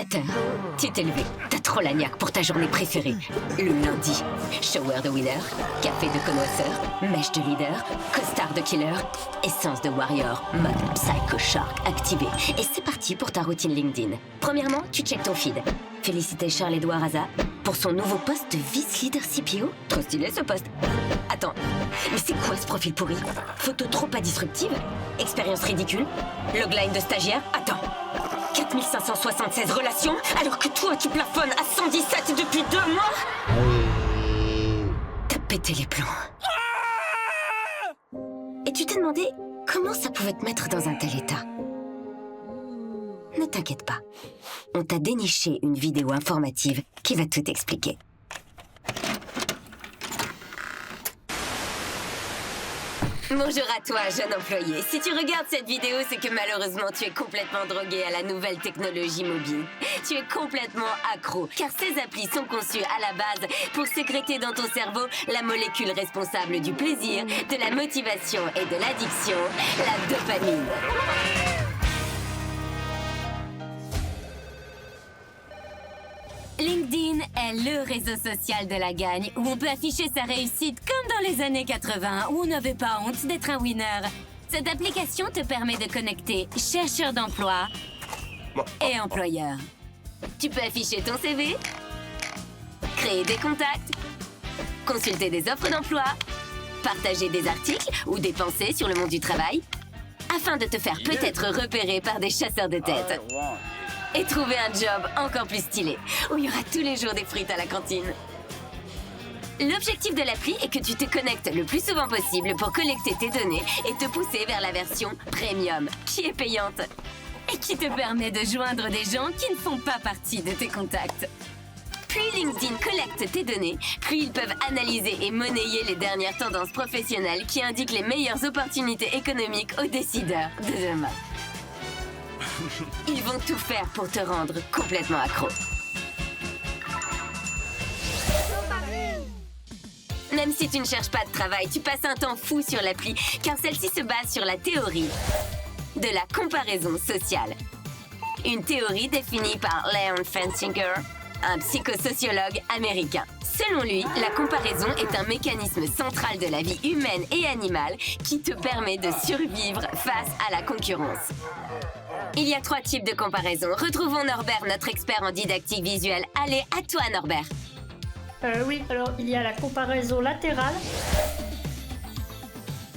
7h, tu t'es levé. T'as trop la niaque pour ta journée préférée. Le lundi, shower de winner, café de connoisseur, mèche de leader, costard de killer, essence de warrior, mode Psycho Shark activé. Et c'est parti pour ta routine LinkedIn. Premièrement, tu checkes ton feed. Féliciter Charles-Édouard Aza pour son nouveau poste de vice-leader CPO. Trop stylé ce poste. Attends, mais c'est quoi ce profil pourri? Photo trop pas disruptive? Expérience ridicule? Logline de stagiaire? Attends, 4576 relations alors que toi tu plafonnes à 117 depuis 2 mois? T'as pété les plombs. Et tu t'es demandé comment ça pouvait te mettre dans un tel état? Ne t'inquiète pas. On t'a déniché une vidéo informative qui va tout expliquer. Bonjour à toi, jeune employé. Si tu regardes cette vidéo, c'est que malheureusement, tu es complètement drogué à la nouvelle technologie mobile. Tu es complètement accro, car ces applis sont conçues à la base pour sécréter dans ton cerveau la molécule responsable du plaisir, de la motivation et de l'addiction, la dopamine. LinkedIn est le réseau social de la gagne où on peut afficher sa réussite comme dans les années 80 où on n'avait pas honte d'être un winner. Cette application te permet de connecter chercheurs d'emploi et employeurs. Tu peux afficher ton CV, créer des contacts, consulter des offres d'emploi, partager des articles ou des pensées sur le monde du travail afin de te faire peut-être repérer par des chasseurs de tête. Et trouver un job encore plus stylé, où il y aura tous les jours des frites à la cantine. L'objectif de l'appli est que tu te connectes le plus souvent possible pour collecter tes données et te pousser vers la version premium, qui est payante. Et qui te permet de joindre des gens qui ne font pas partie de tes contacts. Plus LinkedIn collecte tes données, plus ils peuvent analyser et monnayer les dernières tendances professionnelles qui indiquent les meilleures opportunités économiques aux décideurs de demain. Ils vont tout faire pour te rendre complètement accro. Même si tu ne cherches pas de travail, tu passes un temps fou sur l'appli, car celle-ci se base sur la théorie de la comparaison sociale. Une théorie définie par Leon Fensinger, un psychosociologue américain. Selon lui, la comparaison est un mécanisme central de la vie humaine et animale qui te permet de survivre face à la concurrence. Il y a 3 types de comparaison. Retrouvons Norbert, notre expert en didactique visuelle. Allez, à toi Norbert. Oui, alors il y a la comparaison latérale.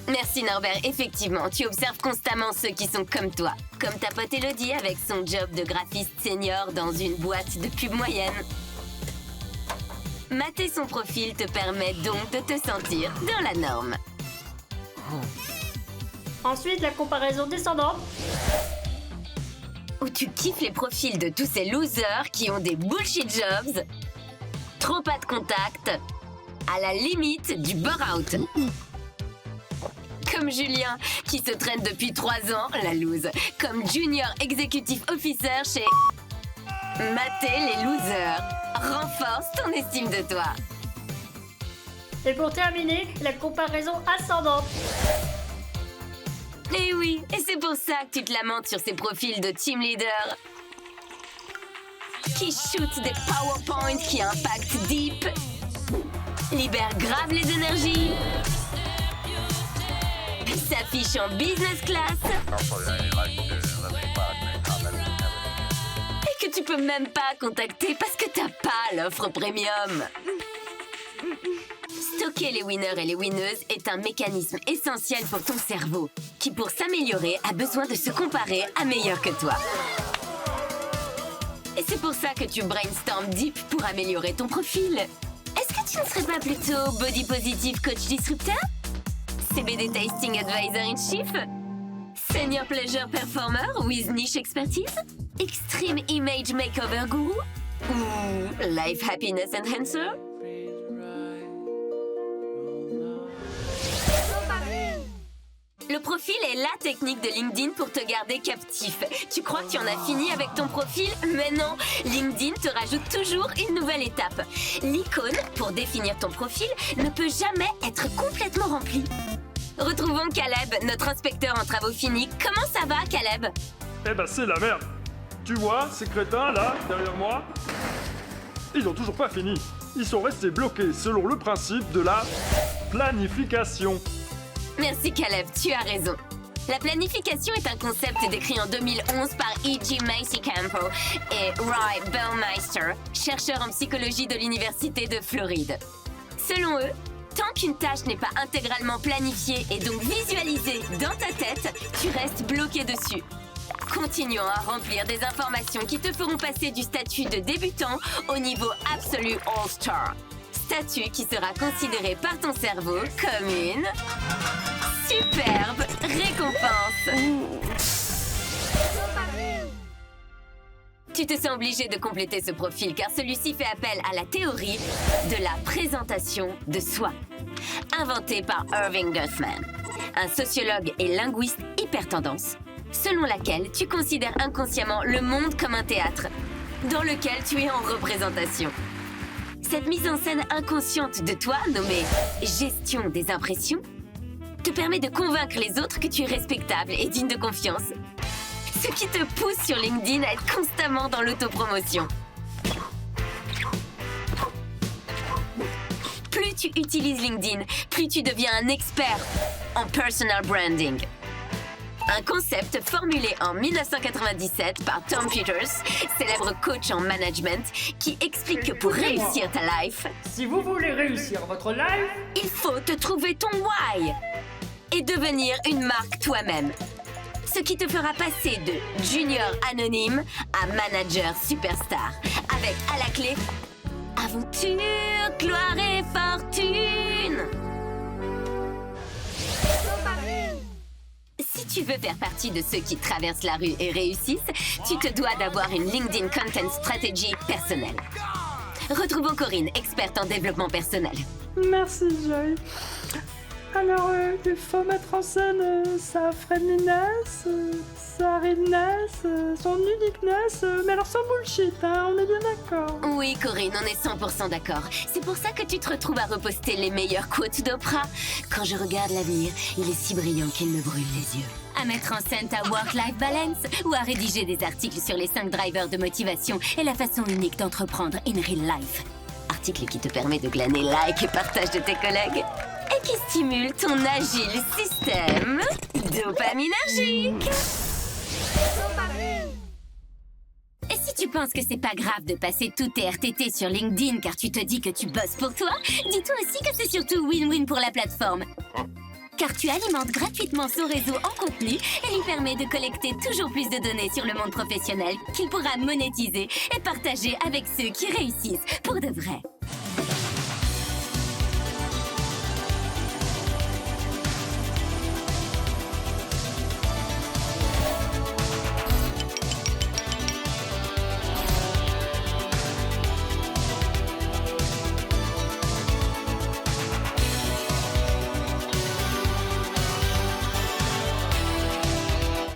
Merci Norbert, effectivement, tu observes constamment ceux qui sont comme toi. Comme ta pote Elodie avec son job de graphiste senior dans une boîte de pub moyenne. Mater son profil te permet donc de te sentir dans la norme. Ensuite, la comparaison descendante. Où tu kiffes les profils de tous ces losers qui ont des bullshit jobs, trop pas de contact, à la limite du burn-out. Comme Julien, qui se traîne depuis 3 ans, la loose, comme Junior Executive Officer chez... Mater les losers renforce ton estime de toi. Et pour terminer, la comparaison ascendante. Eh oui, et c'est pour ça que tu te lamentes sur ces profils de team leader qui shootent des PowerPoint qui impactent deep, libèrent grave les énergies, s'affichent en business class et que tu peux même pas contacter parce que t'as pas l'offre premium. Stocker les winners et les winneuses est un mécanisme essentiel pour ton cerveau, qui pour s'améliorer a besoin de se comparer à meilleur que toi. Et c'est pour ça que tu brainstorm deep pour améliorer ton profil. Est-ce que tu ne serais pas plutôt body positive coach disrupteur? CBD tasting advisor in chief? Senior pleasure performer with niche expertise? Extreme image makeover guru? Ou life happiness enhancer? Le profil est la technique de LinkedIn pour te garder captif. Tu crois que tu en as fini avec ton profil? Mais non, LinkedIn te rajoute toujours une nouvelle étape. L'icône, pour définir ton profil, ne peut jamais être complètement remplie. Retrouvons Caleb, notre inspecteur en travaux finis. Comment ça va, Caleb? Eh ben c'est la merde. Tu vois, ces crétins là, derrière moi, ils n'ont toujours pas fini. Ils sont restés bloqués selon le principe de la planification. Merci Caleb, tu as raison. La planification est un concept décrit en 2011 par E.G. Macy Campo et Roy Baumeister, chercheurs en psychologie de l'Université de Floride. Selon eux, tant qu'une tâche n'est pas intégralement planifiée et donc visualisée dans ta tête, tu restes bloqué dessus. Continuons à remplir des informations qui te feront passer du statut de débutant au niveau absolu All-Star. Statut qui sera considéré par ton cerveau comme une superbe récompense. Tu te sens obligé de compléter ce profil car celui-ci fait appel à la théorie de la présentation de soi, inventée par Irving Goffman, un sociologue et linguiste hyper tendance, selon laquelle tu considères inconsciemment le monde comme un théâtre dans lequel tu es en représentation. Cette mise en scène inconsciente de toi, nommée gestion des impressions, te permet de convaincre les autres que tu es respectable et digne de confiance. Ce qui te pousse sur LinkedIn à être constamment dans l'autopromotion. Plus tu utilises LinkedIn, plus tu deviens un expert en personal branding. Un concept formulé en 1997 par Tom Peters, célèbre coach en management, qui explique que pour réussir ta life, Si vous voulez réussir votre live, il faut te trouver ton why et devenir une marque toi-même. Ce qui te fera passer de junior anonyme à manager superstar, avec à la clé aventure, gloire et fortune. Si tu veux faire partie de ceux qui traversent la rue et réussissent, tu te dois d'avoir une LinkedIn Content Strategy personnelle. Retrouvons Corinne, experte en développement personnel. Merci Joy. Alors, il faut mettre en scène sa friendliness, sa realness, son uniqueness, mais alors sans bullshit, hein, on est bien d'accord. Oui, Corinne, on est 100% d'accord. C'est pour ça que tu te retrouves à reposter les meilleures quotes d'Oprah. Quand je regarde l'avenir, il est si brillant qu'il me brûle les yeux. À mettre en scène ta work-life balance ou à rédiger des articles sur les 5 drivers de motivation et la façon unique d'entreprendre in real life. Article qui te permet de glaner likes et partage de tes collègues et qui stimule ton agile système dopaminergique. Et si tu penses que c'est pas grave de passer tous tes RTT sur LinkedIn car tu te dis que tu bosses pour toi, dis-toi aussi que c'est surtout win-win pour la plateforme. Car tu alimentes gratuitement son réseau en contenu et lui permets de collecter toujours plus de données sur le monde professionnel qu'il pourra monétiser et partager avec ceux qui réussissent pour de vrai.